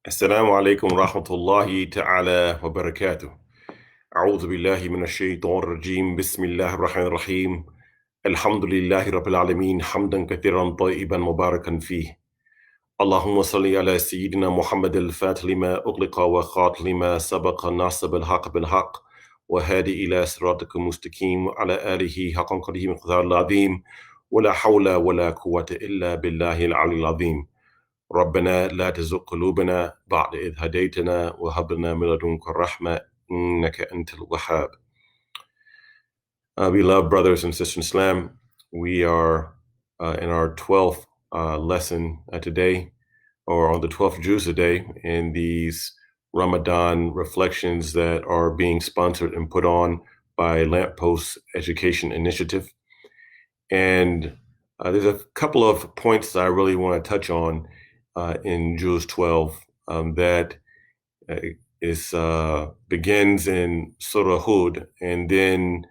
السلام عليكم ورحمة الله تعالى وبركاته. أعوذ بالله من الشيطان الرجيم. بسم الله الرحمن الرحيم. الحمد لله رب العالمين حمدا كثيرا طيبا مباركا فيه. اللهم صل على سيدنا محمد الفاتح لما أغلق وخاتم لما سبق ناصب الحق بالحق وهادي إلى صراطك المستقيم على آله حق قدره مقدار العظيم ولا حول ولا قوة إلا بالله العلي العظيم. ربنا لا تزغ قلوبنا بعد إذ هديتنا وهب لنا من لدنك الرحمة إنك أنت الوهاب. Beloved brothers and sisters in Islam, we are in our 12th lesson today, or on the 12th juz today, in these Ramadan reflections that are being sponsored and put on by Lamppost Education Initiative. And there's a couple of points that I really want to touch on in Juz 12 that begins in Surah Hud and then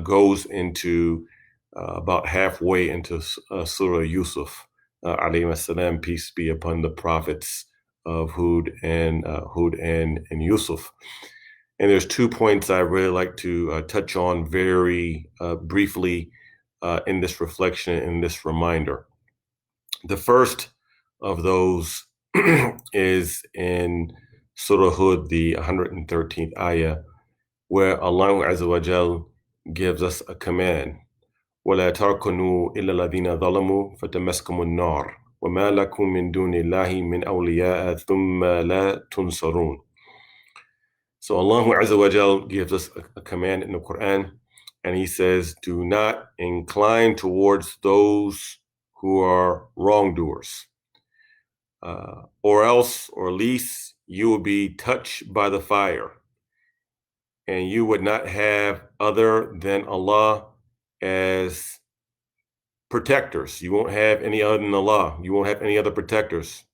goes into about halfway into Surah Yusuf, alayhi salam, peace be upon the prophets of Hud and Yusuf. And there's 2 points I really like to touch on very briefly in this reflection, in this reminder. The first of those is in Surah Hud, the 113th ayah, where Allah Azza wa Jal gives us a command. وَلَا تَرْكُنُوا إِلَّا الَّذِينَ ظَلَمُوا فَتَمَسْكُمُ النَّارِ وَمَا لَكُم مِّن دُونِ اللَّهِ مِنْ أَوْلِيَاءَ ثُمَّ لَا تُنصَرُونَ. So Allah Azza wa Jal gives us a command in the Qur'an, and He says, do not incline towards those who are wrongdoers, or else, or least, you will be touched by the fire, and you would not have other than Allah as protectors. You won't have any other than Allah. You won't have any other protectors.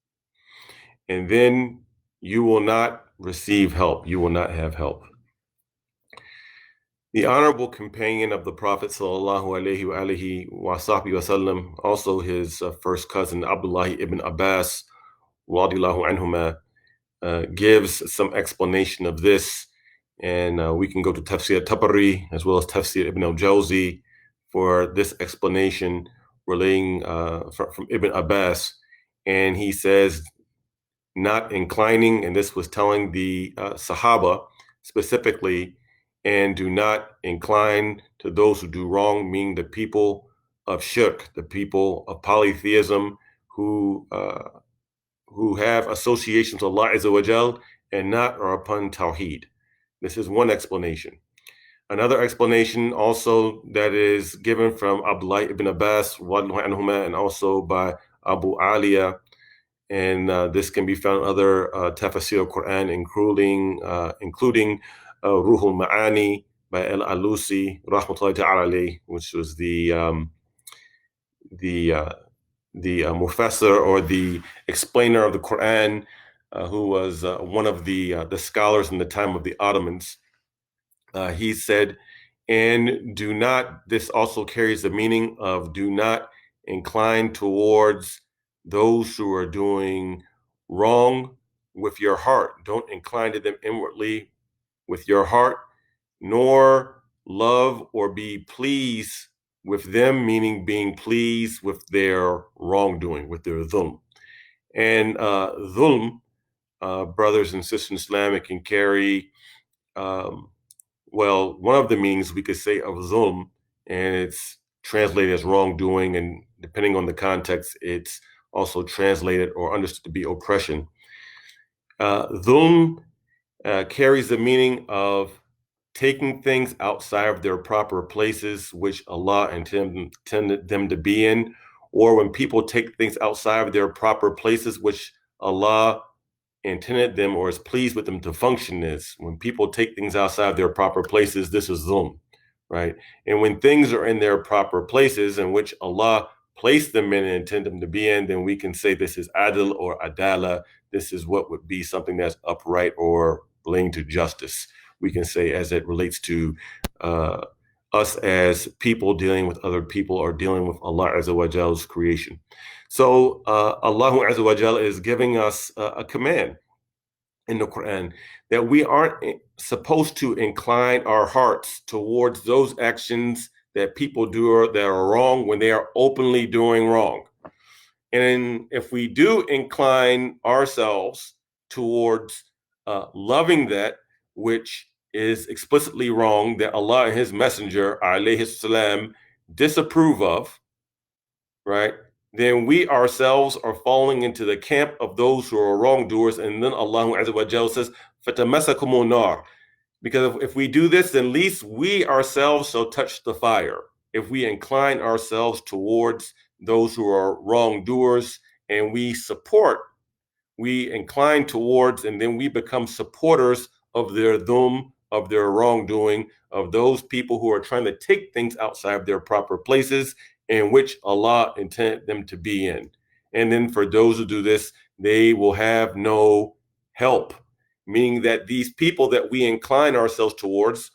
And then you will not receive help. You will not have help. The honorable companion of the Prophet sallallahu alaihi wasallam, also his first cousin Abdullah ibn Abbas radiyallahu anhuma, gives some explanation of this, and we can go to Tafsir Tabari as well as Tafsir Ibn al-Jawzi for this explanation relating from Ibn Abbas. And he says, not inclining, and this was telling the Sahaba specifically, and do not incline to those who do wrong, meaning the people of shirk, the people of polytheism, who have associations with Allah Azza wa Jal and not are upon Tawheed. This is one explanation. Another explanation also that is given from Abdullah ibn Abbas and also by Abu Aliya, and this can be found in other tafsir of Qur'an, including Ruhul Ma'ani by Al-Alusi, rahmatullahi ta'ala alayh, which was the mufassir, or the explainer of the Qur'an, who was one of the scholars in the time of the Ottomans. He said, and do not, this also carries the meaning of do not incline towards those who are doing wrong with your heart. Don't incline to them inwardly with your heart, nor love or be pleased with them, meaning being pleased with their wrongdoing, with their dhulm. And dhulm, brothers and sisters in Islam, it can carry, well, one of the meanings we could say of dhulm, and it's translated as wrongdoing, and depending on the context, it's also translated or understood to be oppression. Dhulm carries the meaning of taking things outside of their proper places, which Allah intended them to be in, or when people take things outside of their proper places, which Allah intended them or is pleased with them to function is. When people take things outside of their proper places, this is dhulm, right? And when things are in their proper places in which Allah placed them in and intended them to be in, then we can say this is adl or adala. This is what would be something that's upright or relating to justice. We can say as it relates to us as people dealing with other people or dealing with Allah Azza wa Jal's creation. So Allah Azza wa Jal is giving us a command in the Quran that we aren't supposed to incline our hearts towards those actions that people do that are wrong when they are openly doing wrong. And if we do incline ourselves towards loving that which is explicitly wrong, that Allah and His Messenger, alayhi salam, disapprove of, right? Then we ourselves are falling into the camp of those who are wrongdoers. And then Allah Azza wa Jalla says, فَتَمَسَكُمُ النَّارِ. Because if we do this, then at least we ourselves shall touch the fire. If we incline ourselves towards those who are wrongdoers and we incline towards, and then we become supporters of their dhulm, of their wrongdoing, of those people who are trying to take things outside of their proper places in which Allah intended them to be in. And then for those who do this, they will have no help, meaning that these people that we incline ourselves towards,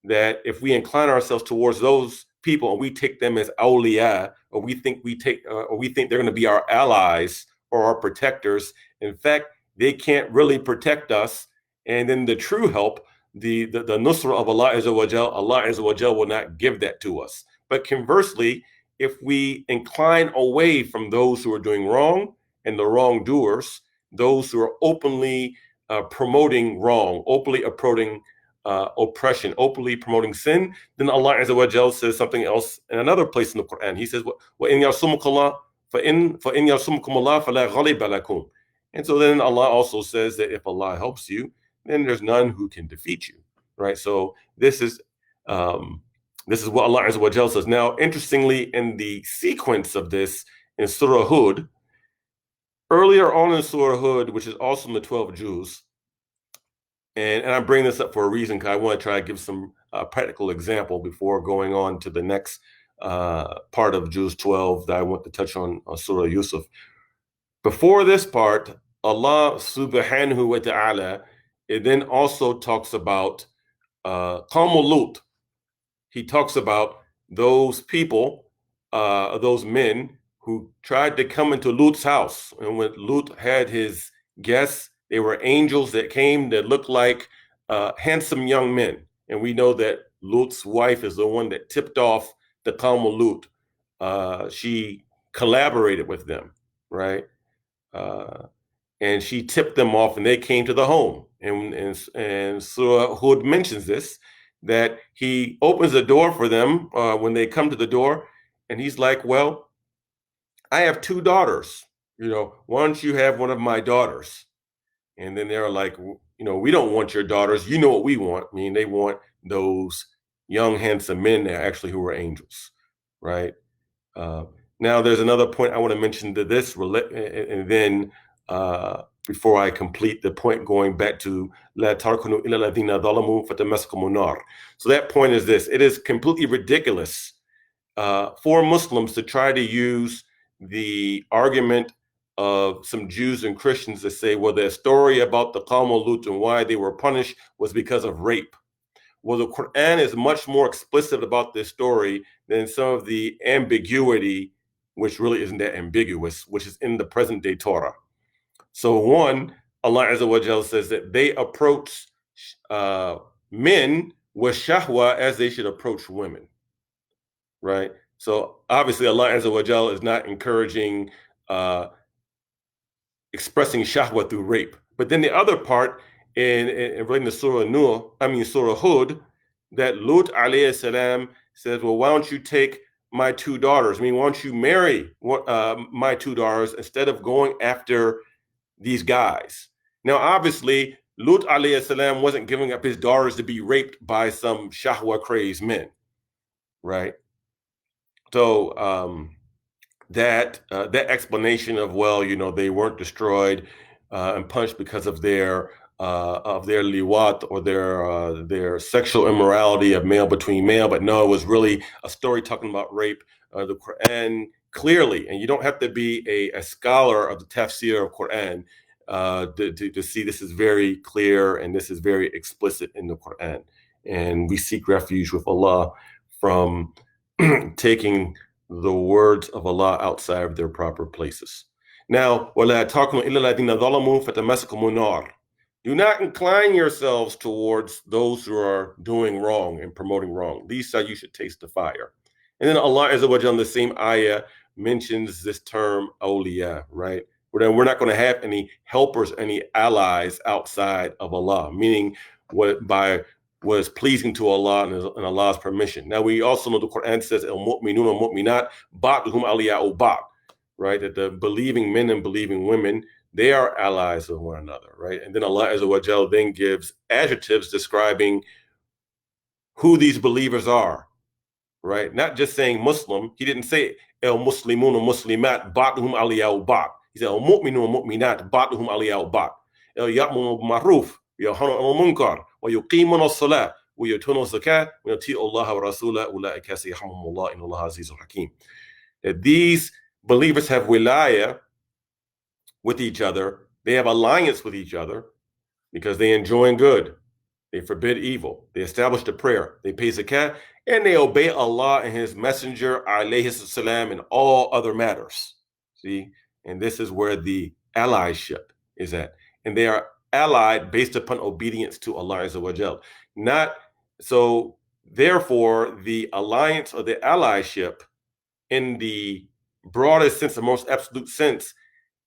that if we incline ourselves towards those people and we take them as awliya, or we think they're going to be our allies or our protectors, in fact, they can't really protect us. And then the true help, the nusra of Allah Azza wa Jal, Allah Azza wa Jal will not give that to us. But conversely, if we incline away from those who are doing wrong and the wrongdoers, those who are openly promoting wrong, openly promoting oppression, openly promoting sin, then Allah Azza wa Jal says something else in another place in the Quran. He says, وَإِنْ يَعْصُمُكَ اللَّهُ فَإِنْ يَعْصُمُكُمُ اللَّهُ فَلَا غَالِبَ لَكُمْ. And so then Allah also says that if Allah helps you, then there's none who can defeat you, right? So this is what Allah Azza wa Jal says. Now, interestingly, in the sequence of this in Surah Hud, earlier on in Surah Hud, which is also in the 12 Juz, and I bring this up for a reason because I want to try to give some practical example before going on to the next part of Juz 12 that I want to touch on Surah Yusuf. Before this part, Allah subhanahu wa ta'ala, it then also talks about Qawm Lut. He talks about those people, those men who tried to come into Lut's house. And when Lut had his guests, they were angels that came that looked like handsome young men. And we know that Lut's wife is the one that tipped off the Qawm Lut. She collaborated with them, right? And she tipped them off and they came to the home. And Surah Hud mentions this, that he opens the door for them when they come to the door. And he's like, well, I have two daughters. Why don't you have one of my daughters? And then they're like, we don't want your daughters. You know what we want. I mean, they want those young, handsome men there actually who are angels, right? Now, there's another point I want to mention to this, and then before I complete the point going back to La tarkunu ila ladina zalamu fatamassakumun nar. So that point is this: it is completely ridiculous for Muslims to try to use the argument of some Jews and Christians to say, well, the story about the Qawm Lut and why they were punished was because of rape. Well, the Quran is much more explicit about this story than some of the ambiguity, which really isn't that ambiguous, which is in the present day Torah. So one, Allah Azza wa Jalla says that they approach men with shahwa as they should approach women, right? So obviously Allah Azza wa Jalla is not encouraging expressing shahwa through rape. But then the other part in relating to Surah Hud, that Lut alayhi salam says, well, why don't you take my two daughters? I mean, why don't you marry my two daughters instead of going after these guys? Now, obviously, Lut alayhi salam wasn't giving up his daughters to be raped by some shahwa crazed men, right? So that explanation of, well, they weren't destroyed and punished because of their liwat or their sexual immorality of male between male, but no, it was really a story talking about rape. The Quran clearly, and you don't have to be a scholar of the tafsir of Quran to see this is very clear and this is very explicit in the Quran. And we seek refuge with Allah from taking the words of Allah outside of their proper places. Now, وَلَا تَرْكَنُوا إِلَّا الَّذِينَ ظَلَمُوا فَتَمَسَّكُمُ النَّارُ. Do not incline yourselves towards those who are doing wrong and promoting wrong. These are you should taste the fire. And then Allah Azza wa Jalla in the same ayah mentions this term awliya, right? We're not going to have any helpers, any allies outside of Allah, meaning what is pleasing to Allah and Allah's permission. Now we also know the Qur'an says al-mu'minun al-mu'minat ba'duhum awliya'u ba'd, right? That the believing men and believing women, they are allies of one another, right? And then Allah Azza wa Jal then gives adjectives describing who these believers are, right? Not just saying Muslim. He didn't say el muslimun or muslimat ba'duhum awliya'u ba'd. He said al mu'minun al mu'minat ba'duhum awliya'u ba'd. El ya'munu bil ma'ruf وينهون عن المنكر ويقيمون الصلاة ويؤتون الزكاة ويطيعون الله ورسوله أولئك سيرحمهم الله إن الله عزيز حكيم. That these believers have wilayah with each other. They have alliance with each other because they enjoin good. They forbid evil. They establish the prayer. They pay zakat and they obey Allah and His Messenger alayhi salam in all other matters. See, and this is where the allyship is at, and they are allied based upon obedience to Allah Azza wa Jal. Not so. Therefore, the alliance or the allyship, in the broadest sense, the most absolute sense,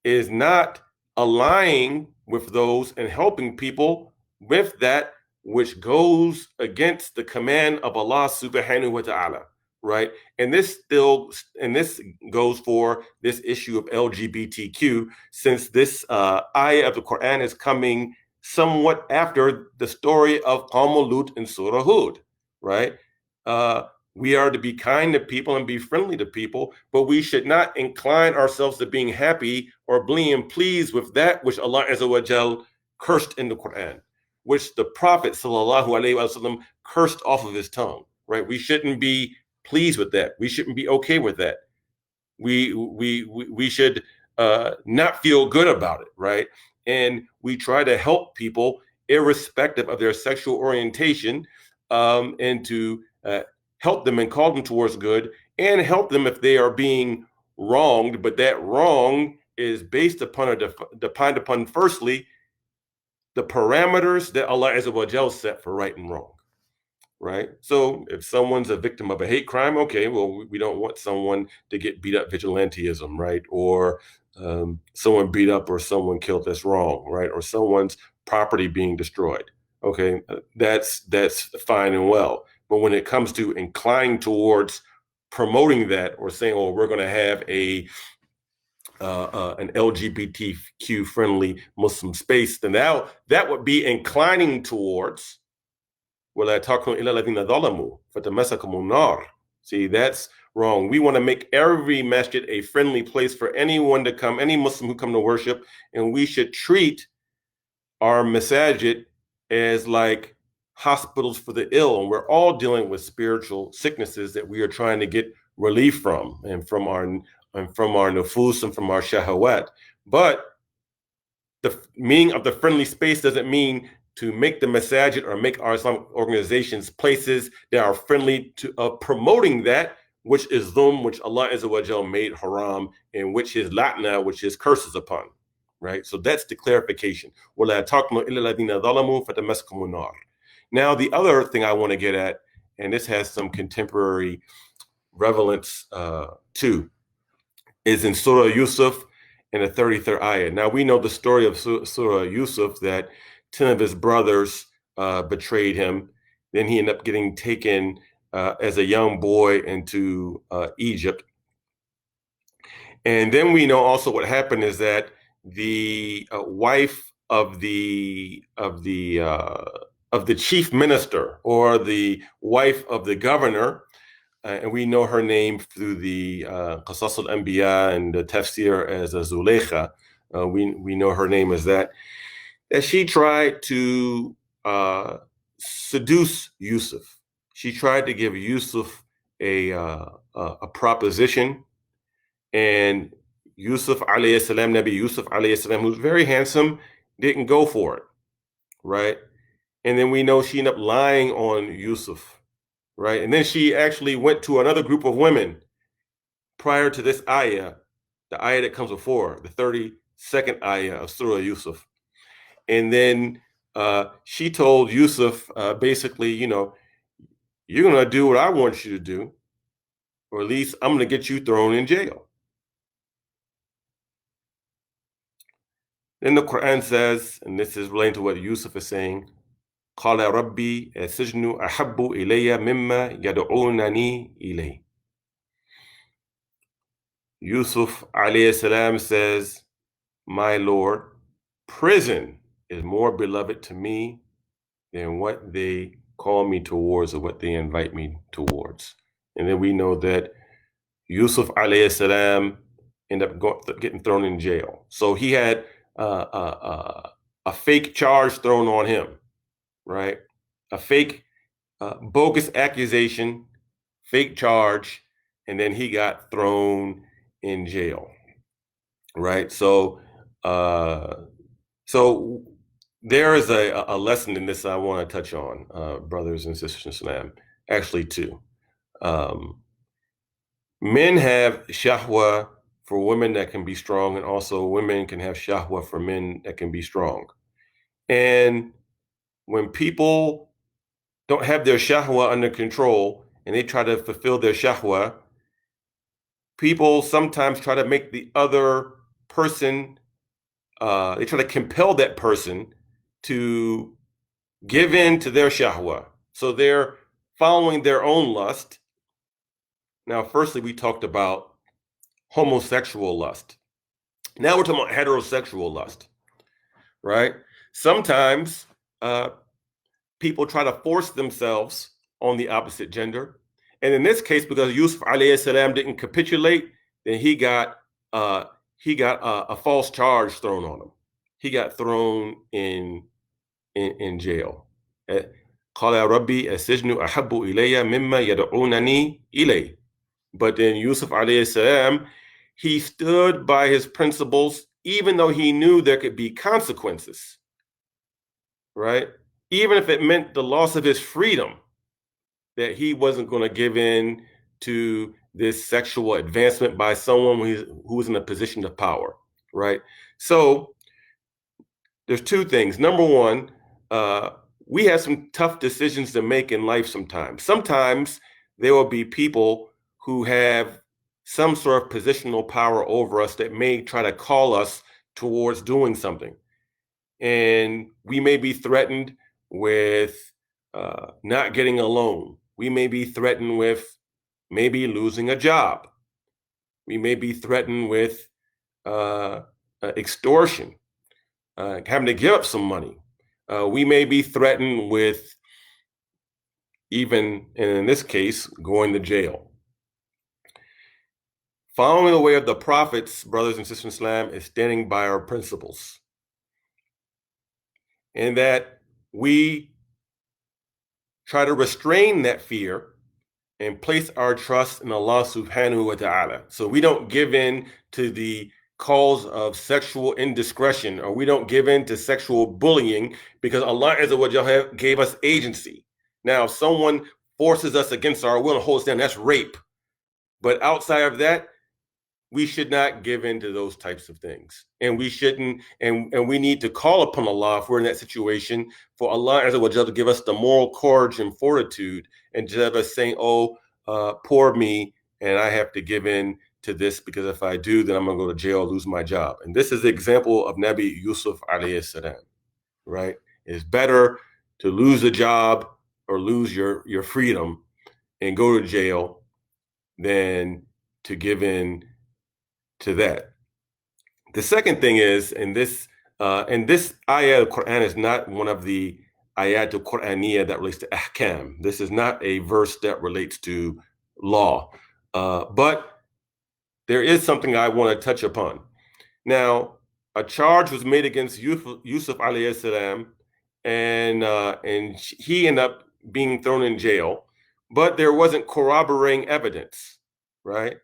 is not aligning with those and helping people with that which goes against the command of Allah subhanahu wa ta'ala, right? And this goes for this issue of LGBTQ, since this ayah of the Qur'an is coming somewhat after the story of Lut in Surah Hud, right? We are to be kind to people and be friendly to people, but we should not incline ourselves to being happy or being pleased with that which Allah Azza wa Jal cursed in the Quran, which the Prophet sallallahu alaihi wasallam cursed off of his tongue, right? We shouldn't be pleased with that. We shouldn't be okay with that. We should not feel good about it, right? And we try to help people irrespective of their sexual orientation, and to help them and call them towards good, and help them if they are being wronged, but that wrong is based upon depend upon firstly the parameters that Allah Azza wa Jal set for right and wrong, right? So if someone's a victim of a hate crime, okay, well, we don't want someone to get beat up, vigilantism, right? Or someone beat up or someone killed, that's wrong, right? Or someone's property being destroyed. Okay, that's fine and well. But when it comes to inclining towards promoting that or saying, oh, we're going to have an LGBTQ friendly Muslim space, then that would be inclining towards وَلَا تَرْكَنُوا إِلَّا الَّذِينَ ظَلَمُوا فَتَمَسَّكُمُ النَّارُ. See, that's wrong. We want to make every masjid a friendly place for anyone to come, any Muslim who come to worship, and we should treat our masajid as like hospitals for the ill, and we're all dealing with spiritual sicknesses that we are trying to get relief from, and from our nufus and from our shahawat. But the meaning of the friendly space doesn't mean to make the masajid or make our Islamic organizations places that are friendly to promoting that which is dhulm, which Allah Azza wa Jal made haram, and which is la'na, which is curses upon, right? So that's the clarification. وَلَا تَرْكَنُوا إِلَّا الَّذِينَ ظَلَمُوا فَتَمَسَّكُمُ النَّارُ. Now, the other thing I want to get at, and this has some contemporary relevance too, is in Surah Yusuf in the 33rd ayah. Now, we know the story of Surah Yusuf, that 10 of his brothers betrayed him. Then he ended up getting taken as a young boy into Egypt. And then we know also what happened is that the wife of the chief minister, or the wife of the governor, and we know her name through the Qasas al-Anbiya and the tafsir as Zuleikha. We know her name as that she tried to seduce Yusuf. She tried to give Yusuf a proposition, and Yusuf alayhi salam, Nabi Yusuf alayhi salam, who's very handsome, didn't go for it, right? And then we know she ended up lying on Yusuf, right? And then she actually went to another group of women prior to this ayah, the ayah that comes before, the 32nd ayah of Surah Yusuf. And then she told Yusuf, basically, you're going to do what I want you to do, or at least I'm going to get you thrown in jail. Then the Quran says, and this is relating to what Yusuf is saying, قال ربي السجن أحب إلي مما يدعونني إليه. Yusuf alayhi salam says, my Lord, prison is more beloved to me than what they call me towards or what they invite me towards. And then we know that Yusuf alayhi salam ended up getting thrown in jail. So he had a fake charge thrown on him, right? A fake, bogus accusation, fake charge, and then he got thrown in jail, right? So there is a lesson in this I want to touch on, brothers and sisters in Islam. Actually, two. Men have shahwa for women that can be strong, and also women can have shahwa for men that can be strong. And when people don't have their shahwa under control and they try to fulfill their shahwa, people sometimes try to make the other person, they try to compel that person to give in to their shahwa. So they're following their own lust. Now, firstly, we talked about homosexual lust. Now we're talking about heterosexual lust, right? Sometimes people try to force themselves on the opposite gender. And in this case, because Yusuf alayhi salam didn't capitulate, then he got a false charge thrown on him. He got thrown in jail. قال ربي السجن أحب إلي مما يدعونني إليه. But then Yusuf alayhi salam, he stood by his principles, even though he knew there could be consequences, right? Even if it meant the loss of his freedom, that he wasn't going to give in to this sexual advancement by someone who was in a position of power, right? So there's two things. Number one, we have some tough decisions to make in life sometimes. Sometimes there will be people who have some sort of positional power over us that may try to call us towards doing something. And we may be threatened with not getting a loan. We may be threatened with maybe losing a job. We may be threatened with extortion, having to give up some money. We may be threatened with, even in this case, going to jail. Following the way of the prophets, brothers and sisters in Islam, is standing by our principles. And that we try to restrain that fear and place our trust in Allah subhanahu wa ta'ala. So we don't give in to the calls of sexual indiscretion, or we don't give in to sexual bullying, because Allah Azza wa Jalla gave us agency. Now, if someone forces us against our will and holds us down, that's rape. But outside of that, we should not give in to those types of things. And we shouldn't, and we need to call upon Allah if we're in that situation, for Allah Azza wa Jalla to give us the moral courage and fortitude, instead of us saying, poor me, and I have to give in to this, because if I do, then I'm going to go to jail, lose my job. And this is the example of Nabi Yusuf alayhi salam, right? It's better to lose a job or lose your freedom and go to jail than to give in to that. The second thing is, and this ayah of Quran is not one of the ayat al-Qur'aniyah that relates to ahkam. This is not a verse that relates to law, but there is something I want to touch upon. Now, a charge was made against Yusuf alayhi salam, and he ended up being thrown in jail, but there wasn't corroborating evidence, right?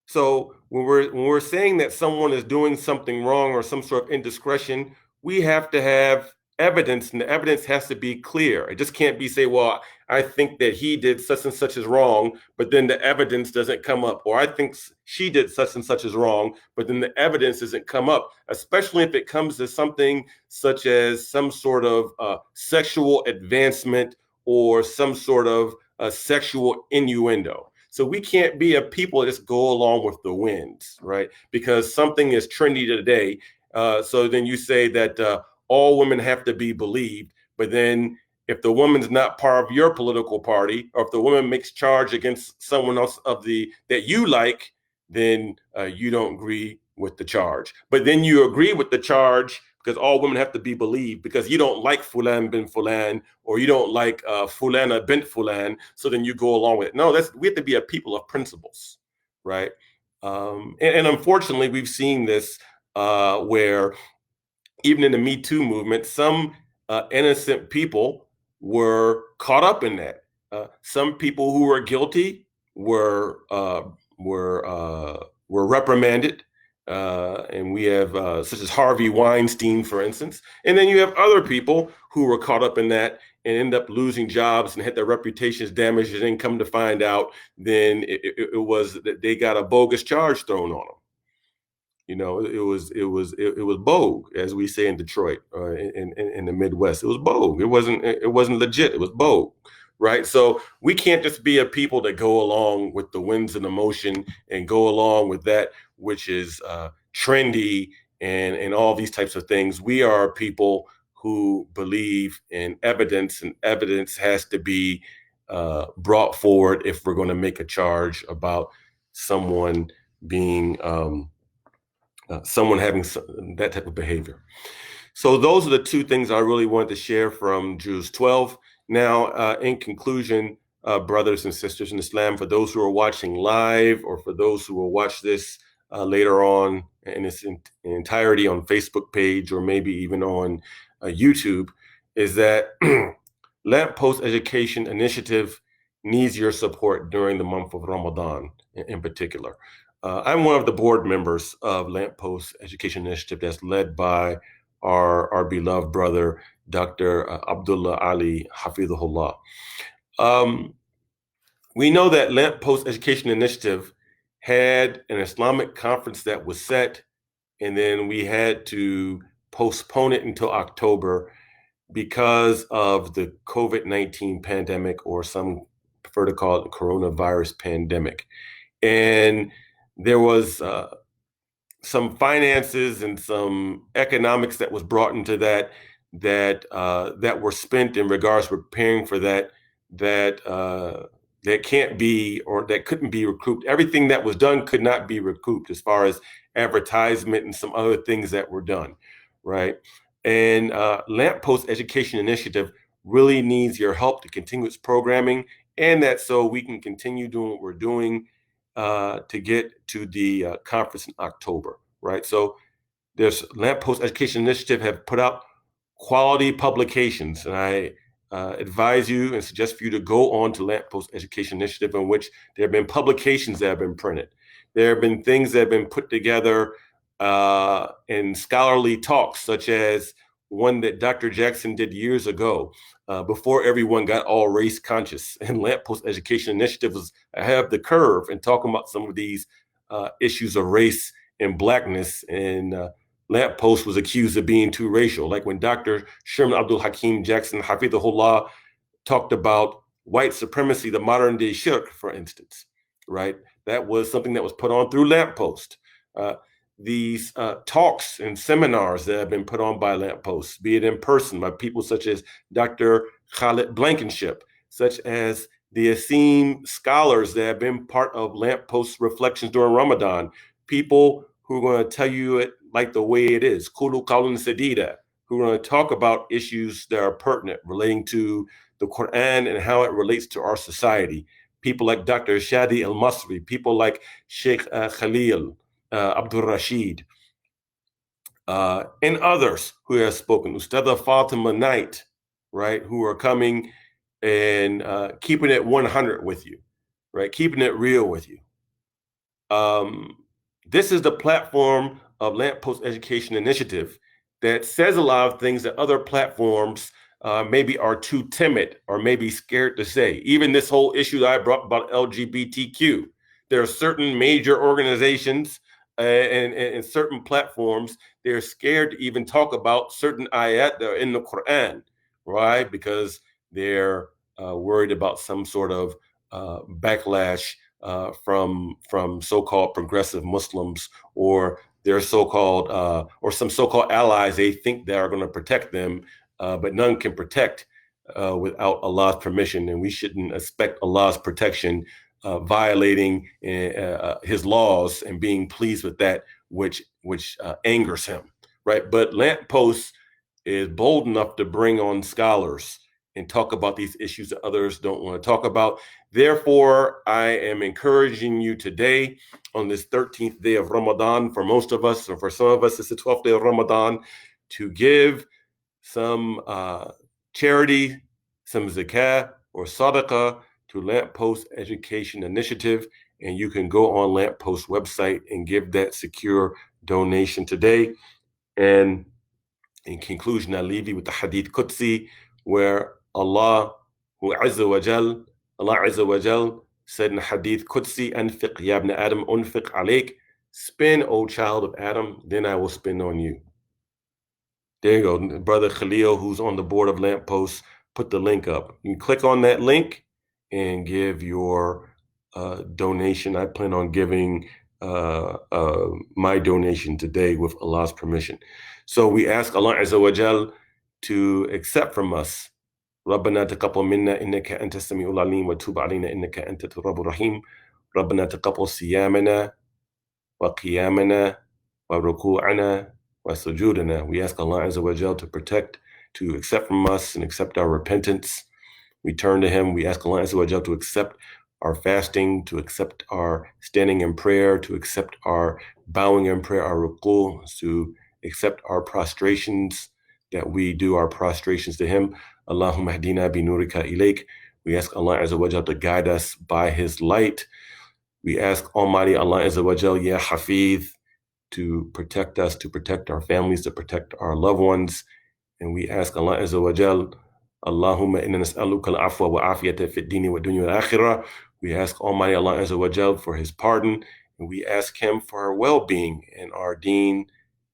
So when we're saying that someone is doing something wrong or some sort of indiscretion, we have to have evidence, and the evidence has to be clear. It just can't be say, well, I think that he did such and such is wrong, but then the evidence doesn't come up. Or I think she did such and such is wrong, but then the evidence doesn't come up, especially if it comes to something such as some sort of sexual advancement or some sort of sexual innuendo. So we can't be a people that just go along with the winds, right? Because something is trendy today. So then you say that all women have to be believed, but then if the woman's not part of your political party, or if the woman makes charge against someone else of the that you like, then you don't agree with the charge. But then you agree with the charge because all women have to be believed because you don't like Fulan bin Fulan or you don't like Fulana bint Fulan, so then you go along with it. No, we have to be a people of principles, right? And unfortunately, we've seen this where even in the Me Too movement, some innocent people were caught up in that. Some people who were guilty were uh, were were reprimanded, and we have such as Harvey Weinstein, for instance. And then you have other people who were caught up in that and end up losing jobs and had their reputations damaged. And then come to find out, then it was that they got a bogus charge thrown on them. You know, it was bogue, as we say in Detroit, in the Midwest. It was bogue. It wasn't legit. It was bogue, right? So we can't just be a people that go along with the winds and the motion and go along with that which is trendy and all these types of things. We are people who believe in evidence, and evidence has to be brought forward if we're going to make a charge about someone being someone having that type of behavior. So those are the two things I really wanted to share from Jews 12. Now, in conclusion, brothers and sisters in Islam, for those who are watching live or for those who will watch this later on in its entirety on Facebook page or maybe even on YouTube, is that Lamppost Education Initiative needs your support during the month of Ramadan in particular. I'm one of the board members of Lamppost Education Initiative that's led by our beloved brother, Dr. Abdullah Ali Hafidhullah. We know that Lamppost Education Initiative had an Islamic conference that was set, and then we had to postpone it until October because of the COVID-19 pandemic, or some prefer to call it the coronavirus pandemic. And there was some finances and some economics that was brought into that were spent in regards to preparing for that can't be, or that couldn't be recouped. Everything that was done could not be recouped as far as advertisement and some other things that were done, right? And Lamppost Education Initiative really needs your help to continue its programming, and that so we can continue doing what we're doing to get to the conference in October, right? So there's Lamppost Education Initiative have put out quality publications, and I advise you and suggest for you to go on to Lamppost Education Initiative, in which there have been publications that have been printed. There have been things that have been put together in scholarly talks, such as one that Dr. Jackson did years ago, before everyone got all race conscious. And Lamppost Education Initiative was ahead of the curve in talking about some of these issues of race and blackness. And Lamppost was accused of being too racial. Like when Dr. Sherman Abdul Hakim Jackson, Hafidhullah, talked about white supremacy, the modern day shirk, for instance, right? That was something that was put on through Lamppost. These talks and seminars that have been put on by Lamppost, be it in person by people such as Dr. Khalid Blankenship, such as the esteemed scholars that have been part of Lamppost Reflections during Ramadan, people who are going to tell you it like the way it is, Kulu Qawlan Sadida, who are going to talk about issues that are pertinent relating to the Qur'an and how it relates to our society. People like Dr. Shadi Al-Masri, people like Sheikh Khalil, Abdul Rashid, and others who have spoken, Ustada Fatima Knight, right, who are coming and keeping it 100 with you, right, keeping it real with you. This is the platform of Lamppost Education Initiative, that says a lot of things that other platforms maybe are too timid or maybe scared to say. Even this whole issue that I brought about LGBTQ, there are certain major organizations and certain platforms, they're scared to even talk about certain ayat that are in the Qur'an, right? Because they're worried about some sort of backlash from so-called progressive Muslims or their so-called or some so-called allies they think they are going to protect them, but none can protect without Allah's permission, and we shouldn't expect Allah's protection violating His laws and being pleased with that which angers Him, right? But Lamppost is bold enough to bring on scholars and talk about these issues that others don't want to talk about. Therefore, I am encouraging you today on this 13th day of Ramadan, for most of us, or for some of us, it's the 12th day of Ramadan, to give some charity, some zakah or sadaqah to Lamppost Education Initiative. And you can go on Lamppost website and give that secure donation today. And in conclusion, I leave you with the Hadith Qudsi, where Allah Azza wa Jal said in Hadith Qudsi, Anfiq ya ibn Adam, unfiq alayk, spend, O child of Adam, then I will spend on you. There you go. Brother Khalil, who's on the board of Lamppost, put the link up. You can click on that link and give your donation. I plan on giving my donation today with Allah's permission. So we ask Allah Azza wa Jal to accept from us. ربنا تقبل منا إنك أنت السميع العليم وتوب علينا إنك أنت التواب الرحيم ربنا تقبل صيامنا وقيامنا وركوعنا وسجودنا. We ask Allah Azza wa Jal to protect, to accept from us and accept our repentance. We turn to Him. We ask Allah Azza wa Jal to accept our fasting, to accept our standing in prayer, to accept our bowing in prayer, our ruku, to accept our prostrations, that we do our prostrations to Him. Allahumma hdina bi nurika ilayk. We ask Allah Azza wa Jal to guide us by His light. We ask Almighty Allah Azza wa Jal, Ya Hafiz, to protect us, to protect our families, to protect our loved ones. And we ask Allah Azza wa Jal, Allahumma inna nas'aluka al-afwa wa afiyata fi ad-dini wa dunya wal akhirah. We ask Almighty Allah Azza wa Jal for His pardon, and we ask Him for our well-being and our deen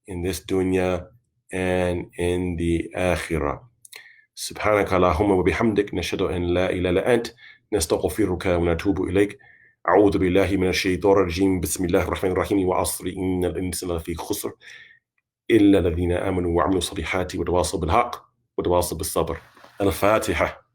in this dunya and in the akhirah. سبحانك اللهم وبحمدك نشهد أن لا إله إلا أنت نستغفرك ونتوب إليك. أعوذ بالله من الشيطان الرجيم. بسم الله الرحمن الرحيم. وعصر إن الإنسان لفي خسر إلا الذين آمنوا وعملوا الصالحات وتواصوا بالحق وتواصوا بالصبر. الفاتحة.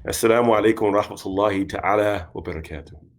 السلام عليكم ورحمة الله تعالى وبركاته.